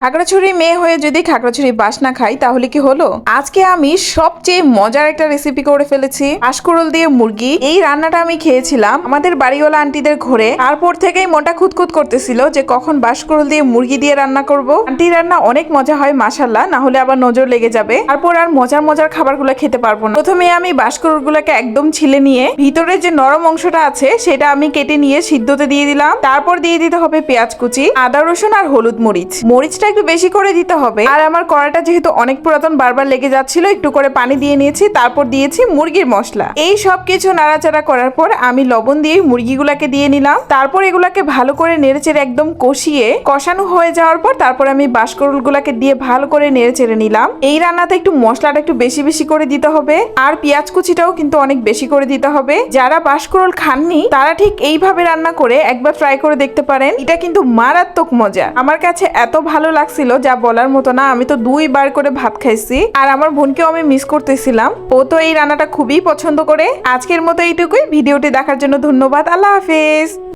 খাগড়াছড়ি মেয়ে হয়ে যদি খাগড়াছড়ি বাস না খাই তাহলে কি হলো। আজকে আমি সবচেয়ে মজার একটা রেসিপি করে ফেলেছি, বাঁশকুড়ুল দিয়ে মুরগি। এই রান্নাটা আমি খেয়েছিলাম আমাদের বাড়িওয়ালা আন্টিদের ঘরে। তারপর থেকেই মনটা খুঁতখুত করতেছিল যে কখন বাঁশকুড়ুল দিয়ে মুরগি দিয়ে রান্না করব। আন্টি রান্না অনেক মজা হয় মাশাল্লাহ, না হলে আবার নজর লেগে যাবে। তারপর আর মজার মজার খাবারগুলো খেতে পারবো না। প্রথমে আমি বাঁশকুড়ুল গুলাকে একদম ছিলে নিয়ে ভিতরে যে নরম অংশটা আছে সেটা আমি কেটে নিয়ে সিদ্ধতে দিয়ে দিলাম। তারপর দিয়ে দিতে হবে পেঁয়াজ কুচি, আদা রসুন আর হলুদ মরিচটা একটু বেশি করে দিতে হবে। আর আমার কড়াইটা যেহেতু অনেক পুরাতন বারবার লেগে যাচ্ছিল, একটু করে পানি দিয়ে নিয়েছি। তারপর দিয়েছি মুরগির মশলা। এই সব কিছু নাড়াচাড়া করার পর আমি লবণ দিয়ে মুরগিগুলাকে দিয়ে নিলাম। তারপর এগুলাকে ভালো করে নেড়েচেড়ে একদম কষানো হয়ে যাওয়ার পর তারপর আমি বাঁশকুড়ুল গুলাকে দিয়ে ভালো করে নেড়েচেড়ে নিলাম। এই রান্নাতে একটু মশলাটা একটু বেশি বেশি করে দিতে হবে, আর পেঁয়াজ কুচিটাও কিন্তু অনেক বেশি করে দিতে হবে। যারা বাঁশকুড়ুল খাননি তারা ঠিক এইভাবে রান্না করে একবার ট্রাই করে দেখতে পারেন। এটা কিন্তু মারাত্মক মজা। আমার কাছে এত ভালো লাগছিল যা বলার মতো না। আমি তো 2 বার করে ভাত খাইছি, আর আমার বোনকেও আমি মিস করতেছিলাম। ও তো এই রান্নাটা খুবই পছন্দ করে। আজকের মতো এইটুকুই। ভিডিওটি দেখার জন্য ধন্যবাদ। আল্লাহ হাফেজ।